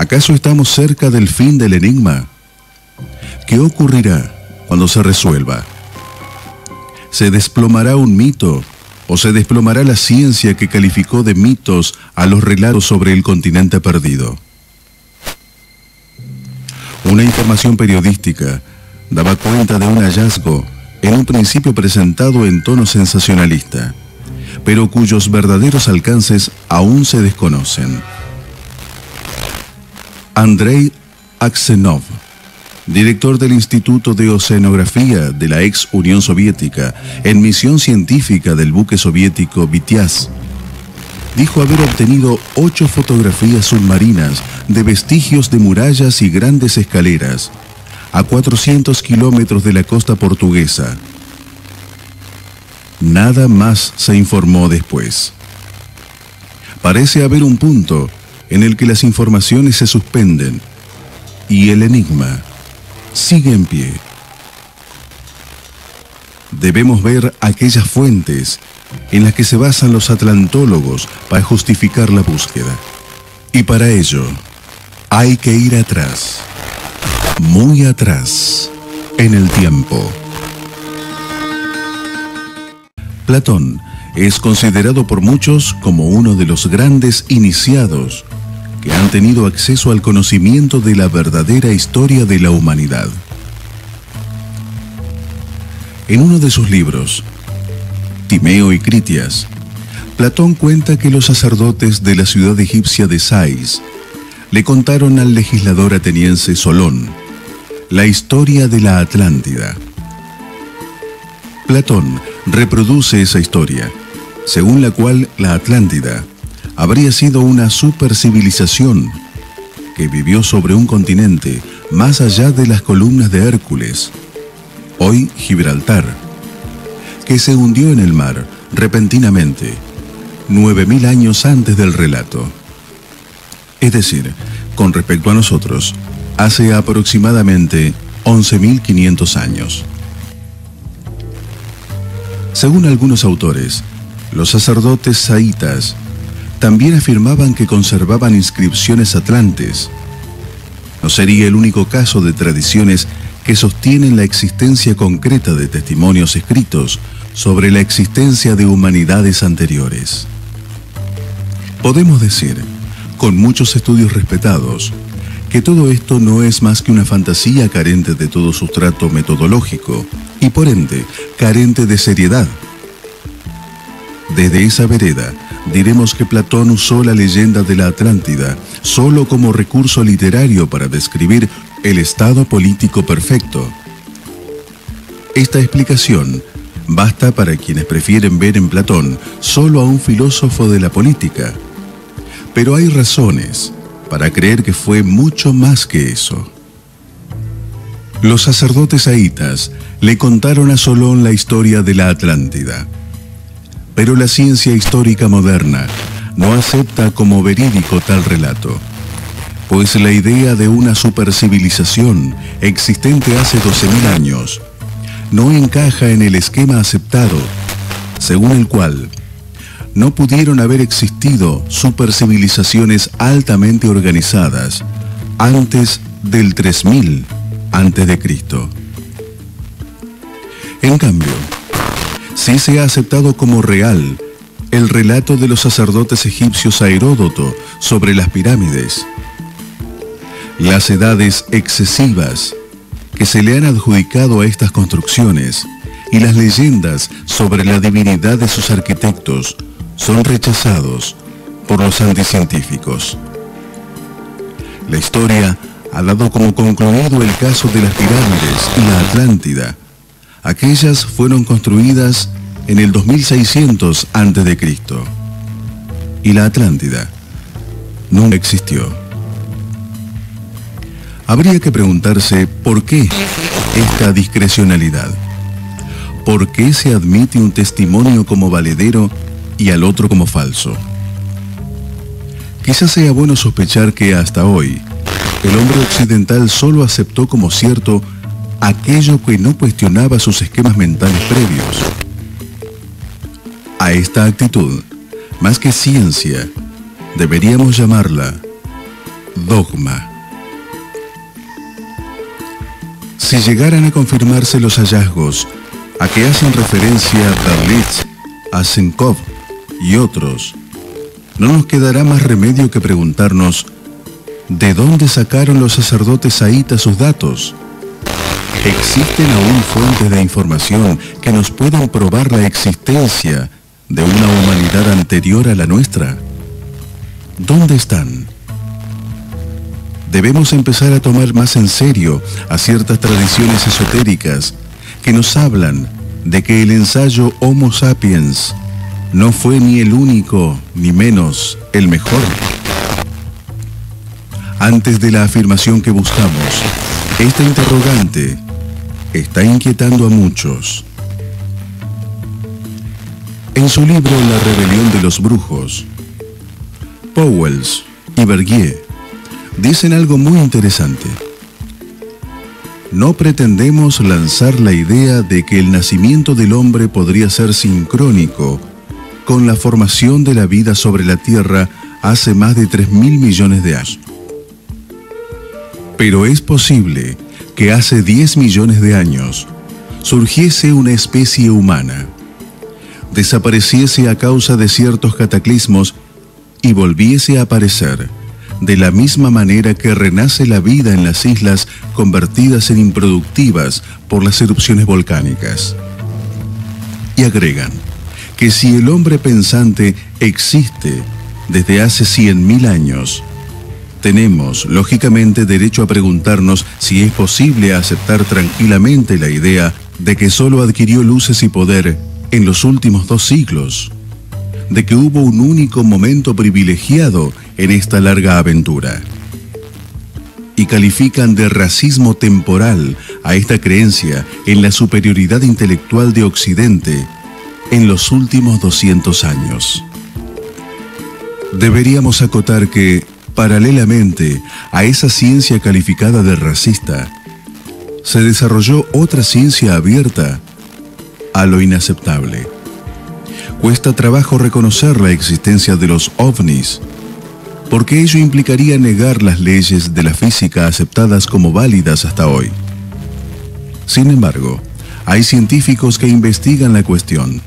¿Acaso estamos cerca del fin del enigma? ¿Qué ocurrirá cuando se resuelva? ¿Se desplomará un mito o se desplomará la ciencia que calificó de mitos a los relatos sobre el continente perdido? Una información periodística daba cuenta de un hallazgo en un principio presentado en tono sensacionalista, pero cuyos verdaderos alcances aún se desconocen. Andrei Aksenov, director del Instituto de Oceanografía de la ex Unión Soviética, en misión científica del buque soviético Vityaz, dijo haber obtenido 8 fotografías submarinas de vestigios de murallas y grandes escaleras a 400 kilómetros de la costa portuguesa. Nada más se informó después. Parece haber un punto en el que las informaciones se suspenden y el enigma sigue en pie. Debemos ver aquellas fuentes en las que se basan los atlantólogos para justificar la búsqueda. Y para ello hay que ir atrás, muy atrás, en el tiempo. Platón es considerado por muchos como uno de los grandes iniciados que han tenido acceso al conocimiento de la verdadera historia de la humanidad. En uno de sus libros, Timeo y Critias, Platón cuenta que los sacerdotes de la ciudad egipcia de Sais le contaron al legislador ateniense Solón la historia de la Atlántida. Platón reproduce esa historia, según la cual la Atlántida habría sido una supercivilización que vivió sobre un continente más allá de las columnas de Hércules, hoy Gibraltar, que se hundió en el mar repentinamente 9000 años antes del relato. Es decir, con respecto a nosotros, hace aproximadamente 11.500 años. Según algunos autores, los sacerdotes saitas también afirmaban que conservaban inscripciones atlantes. No sería el único caso de tradiciones que sostienen la existencia concreta de testimonios escritos sobre la existencia de humanidades anteriores. Podemos decir, con muchos estudios respetados, que todo esto no es más que una fantasía carente de todo sustrato metodológico y por ende carente de seriedad. Desde esa vereda diremos que Platón usó la leyenda de la Atlántida solo como recurso literario para describir el estado político perfecto. Esta explicación basta para quienes prefieren ver en Platón solo a un filósofo de la política, pero hay razones para creer que fue mucho más que eso. Los sacerdotes saitas le contaron a Solón la historia de la Atlántida, pero la ciencia histórica moderna no acepta como verídico tal relato, pues la idea de una supercivilización existente hace 12.000 años no encaja en el esquema aceptado, según el cual no pudieron haber existido supercivilizaciones altamente organizadas antes del 3000 a.C. En cambio, sí se ha aceptado como real el relato de los sacerdotes egipcios a Heródoto sobre las pirámides, las edades excesivas que se le han adjudicado a estas construcciones y las leyendas sobre la divinidad de sus arquitectos son rechazados por los anticientíficos. La historia ha dado como concluido el caso de las pirámides y la Atlántida. Aquellas fueron construidas en el 2600 a.C. y la Atlántida nunca existió. Habría que preguntarse por qué esta discrecionalidad. ¿Por qué se admite un testimonio como valedero y al otro como falso? Quizás sea bueno sospechar que hasta hoy el hombre occidental solo aceptó como cierto aquello que no cuestionaba sus esquemas mentales previos. A esta actitud, más que ciencia, deberíamos llamarla dogma. Si llegaran a confirmarse los hallazgos a que hacen referencia Berlitz, Asenkov y otros, no nos quedará más remedio que preguntarnos ¿de dónde sacaron los sacerdotes saítas sus datos? ¿Existen aún fuentes de información que nos puedan probar la existencia de una humanidad anterior a la nuestra? ¿Dónde están? Debemos empezar a tomar más en serio a ciertas tradiciones esotéricas que nos hablan de que el ensayo Homo sapiens no fue ni el único, ni menos el mejor. Antes de la afirmación que buscamos, esta interrogante está inquietando a muchos. En su libro La rebelión de los brujos, Pauwels y Bergier dicen algo muy interesante. No pretendemos lanzar la idea de que el nacimiento del hombre podría ser sincrónico con la formación de la vida sobre la Tierra hace más de 3.000 millones de años. Pero es posible que hace 10 millones de años surgiese una especie humana, desapareciese a causa de ciertos cataclismos y volviese a aparecer de la misma manera que renace la vida en las islas convertidas en improductivas por las erupciones volcánicas. Y agregan que si el hombre pensante existe desde hace 100.000 años, tenemos, lógicamente, derecho a preguntarnos si es posible aceptar tranquilamente la idea de que solo adquirió luces y poder en los últimos 2 siglos, de que hubo un único momento privilegiado en esta larga aventura. Y califican de racismo temporal a esta creencia en la superioridad intelectual de Occidente en los últimos 200 años. Deberíamos acotar que, paralelamente a esa ciencia calificada de racista, se desarrolló otra ciencia abierta a lo inaceptable. Cuesta trabajo reconocer la existencia de los ovnis, porque ello implicaría negar las leyes de la física aceptadas como válidas hasta hoy. Sin embargo, hay científicos que investigan la cuestión.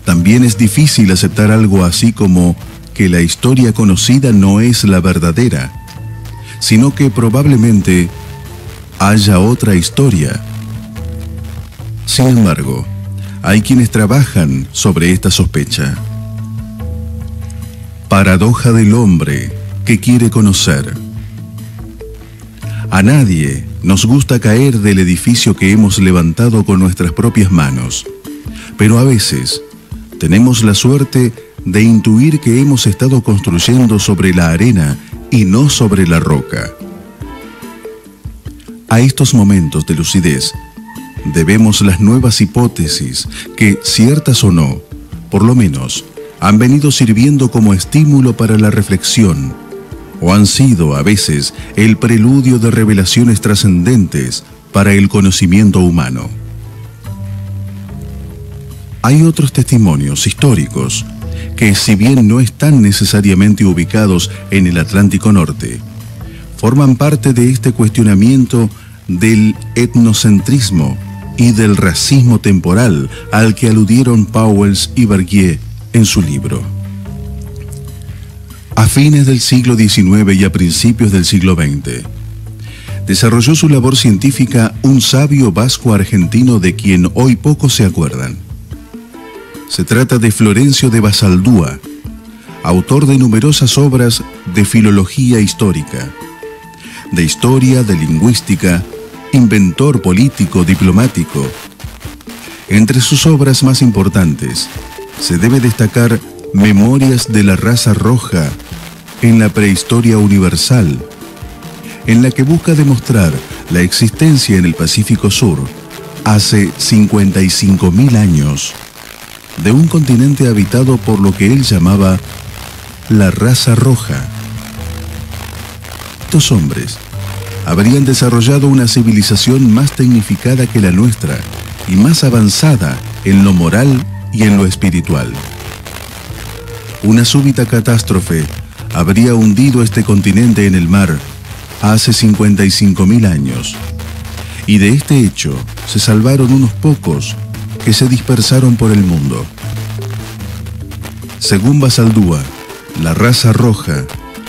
También es difícil aceptar algo así como que la historia conocida no es la verdadera, sino que probablemente haya otra historia. Sin embargo, hay quienes trabajan sobre esta sospecha. Paradoja del hombre que quiere conocer. A nadie nos gusta caer del edificio que hemos levantado con nuestras propias manos, pero a veces tenemos la suerte de intuir que hemos estado construyendo sobre la arena y no sobre la roca. A estos momentos de lucidez debemos las nuevas hipótesis que, ciertas o no, por lo menos, han venido sirviendo como estímulo para la reflexión, o han sido, a veces, el preludio de revelaciones trascendentes para el conocimiento humano. Hay otros testimonios históricos que, si bien no están necesariamente ubicados en el Atlántico Norte, forman parte de este cuestionamiento del etnocentrismo y del racismo temporal al que aludieron Pauwels y Bergier en su libro. A fines del siglo XIX y a principios del siglo XX, desarrolló su labor científica un sabio vasco argentino de quien hoy pocos se acuerdan. Se trata de Florencio de Basaldúa, autor de numerosas obras de filología histórica, de historia, de lingüística, inventor político, diplomático. Entre sus obras más importantes se debe destacar Memorias de la raza roja en la prehistoria universal, en la que busca demostrar la existencia en el Pacífico Sur, hace 55.000 años, de un continente habitado por lo que él llamaba la raza roja. Estos hombres habrían desarrollado una civilización más tecnificada que la nuestra y más avanzada en lo moral y en lo espiritual. Una súbita catástrofe habría hundido este continente en el mar hace 55.000 años. Y de este hecho se salvaron unos pocos que se dispersaron por el mundo. Según Basaldúa, la raza roja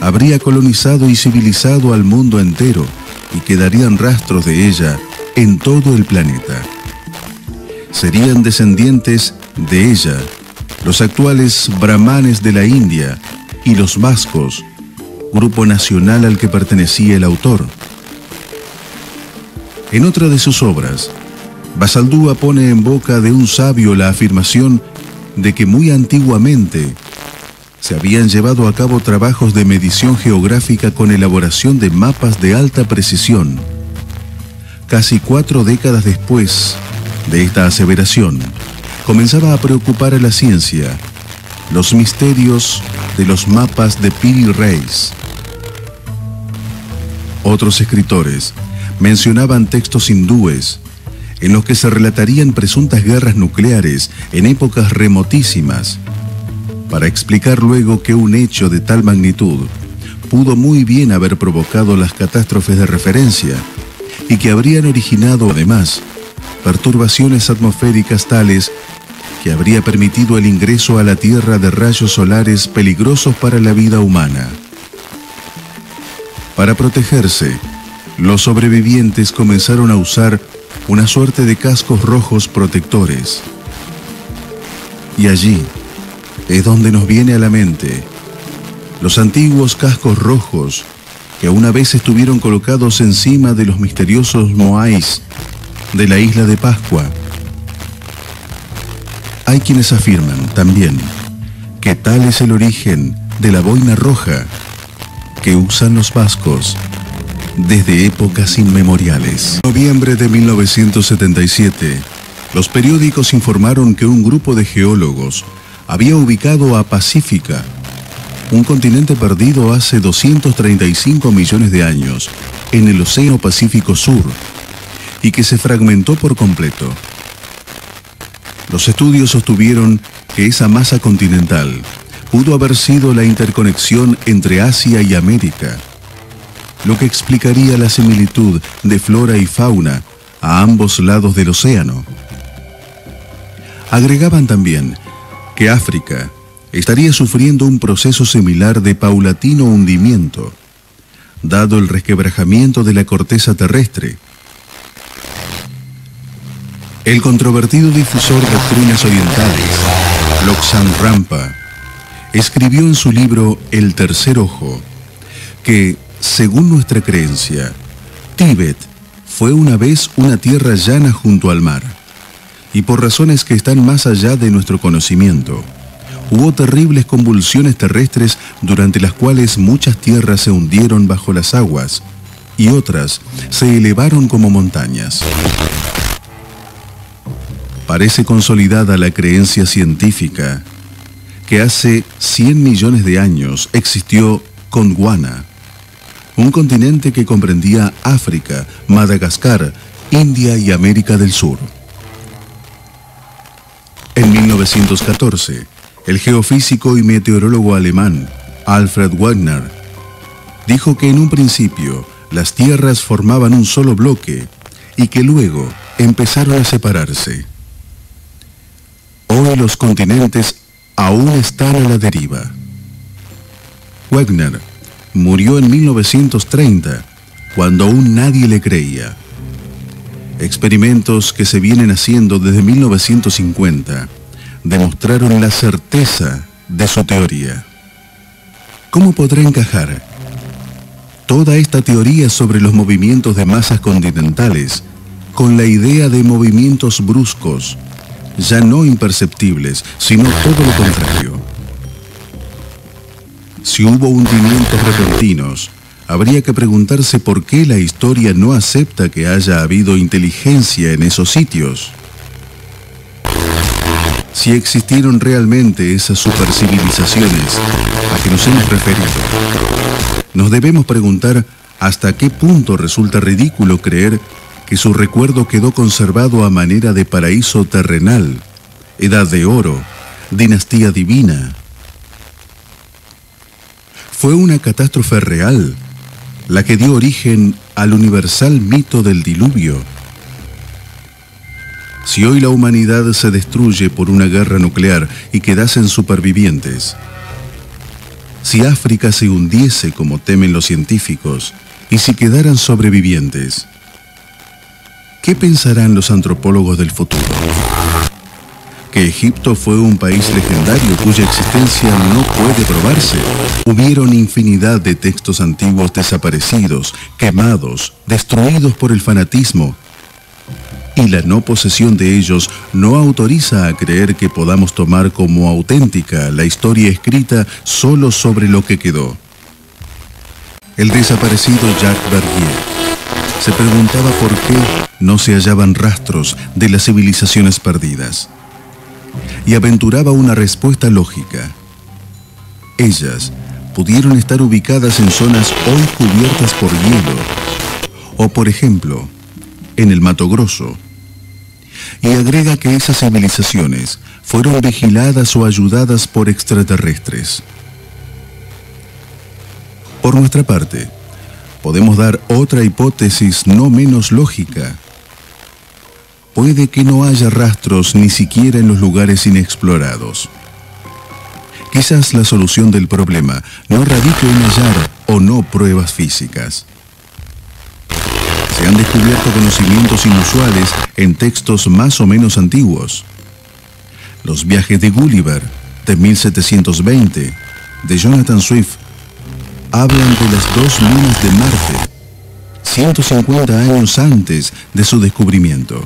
habría colonizado y civilizado al mundo entero y quedarían rastros de ella en todo el planeta. Serían descendientes de ella los actuales brahmanes de la India y los vascos, grupo nacional al que pertenecía el autor. En otra de sus obras, Basaldúa pone en boca de un sabio la afirmación de que muy antiguamente se habían llevado a cabo trabajos de medición geográfica con elaboración de mapas de alta precisión. Casi 4 décadas después de esta aseveración, comenzaba a preocupar a la ciencia los misterios de los mapas de Piri Reis. Otros escritores mencionaban textos hindúes en los que se relatarían presuntas guerras nucleares en épocas remotísimas, para explicar luego que un hecho de tal magnitud pudo muy bien haber provocado las catástrofes de referencia y que habrían originado además perturbaciones atmosféricas tales que habría permitido el ingreso a la Tierra de rayos solares peligrosos para la vida humana. Para protegerse, los sobrevivientes comenzaron a usar una suerte de cascos rojos protectores. Y allí es donde nos viene a la mente los antiguos cascos rojos que una vez estuvieron colocados encima de los misteriosos moais de la isla de Pascua. Hay quienes afirman también que tal es el origen de la boina roja que usan los vascos desde épocas inmemoriales. En noviembre de 1977, los periódicos informaron que un grupo de geólogos había ubicado a Pacífica, un continente perdido hace 235 millones de años, en el Océano Pacífico Sur, y que se fragmentó por completo. Los estudios sostuvieron que esa masa continental pudo haber sido la interconexión entre Asia y América, lo que explicaría la similitud de flora y fauna a ambos lados del océano. Agregaban también que África estaría sufriendo un proceso similar de paulatino hundimiento, dado el resquebrajamiento de la corteza terrestre. El controvertido difusor de doctrinas orientales, Lobsang Rampa, escribió en su libro El Tercer Ojo que, según nuestra creencia, Tíbet fue una vez una tierra llana junto al mar, y por razones que están más allá de nuestro conocimiento, hubo terribles convulsiones terrestres durante las cuales muchas tierras se hundieron bajo las aguas y otras se elevaron como montañas. Parece consolidada la creencia científica que hace 100 millones de años existió Gondwana, un continente que comprendía África, Madagascar, India y América del Sur. En 1914, el geofísico y meteorólogo alemán Alfred Wegener dijo que en un principio las tierras formaban un solo bloque y que luego empezaron a separarse. Hoy los continentes aún están a la deriva. Wegener murió en 1930, cuando aún nadie le creía. Experimentos que se vienen haciendo desde 1950 demostraron la certeza de su teoría. ¿Cómo podrá encajar toda esta teoría sobre los movimientos de masas continentales con la idea de movimientos bruscos, ya no imperceptibles, sino todo lo contrario? Si hubo hundimientos repentinos, habría que preguntarse por qué la historia no acepta que haya habido inteligencia en esos sitios. Si existieron realmente esas supercivilizaciones a que nos hemos referido, nos debemos preguntar hasta qué punto resulta ridículo creer que su recuerdo quedó conservado a manera de paraíso terrenal, edad de oro, dinastía divina. Fue una catástrofe real, la que dio origen al universal mito del diluvio. Si hoy la humanidad se destruye por una guerra nuclear y quedasen supervivientes, si África se hundiese como temen los científicos, y si quedaran sobrevivientes, ¿qué pensarán los antropólogos del futuro? ¿Que Egipto fue un país legendario cuya existencia no puede probarse? Hubieron infinidad de textos antiguos desaparecidos, quemados, destruidos por el fanatismo, y la no posesión de ellos no autoriza a creer que podamos tomar como auténtica la historia escrita solo sobre lo que quedó. El desaparecido Jacques Verdier se preguntaba por qué no se hallaban rastros de las civilizaciones perdidas, y aventuraba una respuesta lógica. Ellas pudieron estar ubicadas en zonas hoy cubiertas por hielo, o por ejemplo, en el Mato Grosso, y agrega que esas civilizaciones fueron vigiladas o ayudadas por extraterrestres. Por nuestra parte, podemos dar otra hipótesis no menos lógica. Puede que no haya rastros ni siquiera en los lugares inexplorados. Quizás la solución del problema no radique en hallar o no pruebas físicas. Se han descubierto conocimientos inusuales en textos más o menos antiguos. Los viajes de Gulliver, de 1720, de Jonathan Swift, hablan de las 2 lunas de Marte, 150 años antes de su descubrimiento.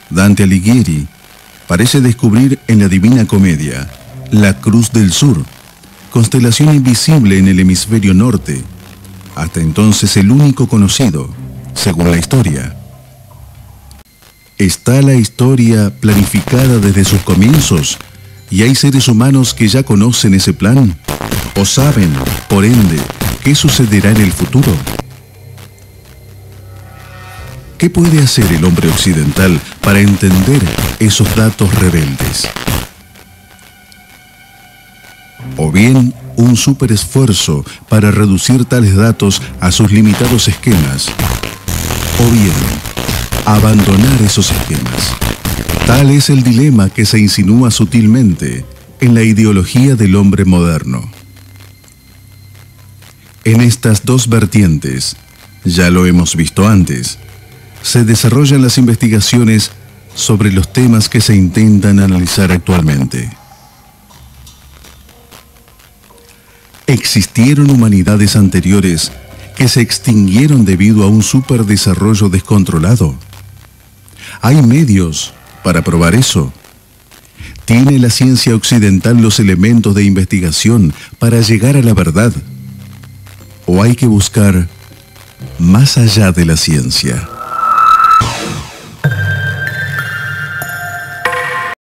Dante Alighieri parece descubrir en la Divina Comedia la Cruz del Sur, constelación invisible en el hemisferio norte, hasta entonces el único conocido, según la historia. ¿Está la historia planificada desde sus comienzos y hay seres humanos que ya conocen ese plan o saben, por ende, qué sucederá en el futuro? ¿Qué puede hacer el hombre occidental para entender esos datos rebeldes? O bien un superesfuerzo para reducir tales datos a sus limitados esquemas, o bien abandonar esos esquemas. Tal es el dilema que se insinúa sutilmente en la ideología del hombre moderno. En estas dos vertientes, ya lo hemos visto antes, se desarrollan las investigaciones sobre los temas que se intentan analizar actualmente. ¿Existieron humanidades anteriores que se extinguieron debido a un superdesarrollo descontrolado? ¿Hay medios para probar eso? ¿Tiene la ciencia occidental los elementos de investigación para llegar a la verdad? ¿O hay que buscar más allá de la ciencia?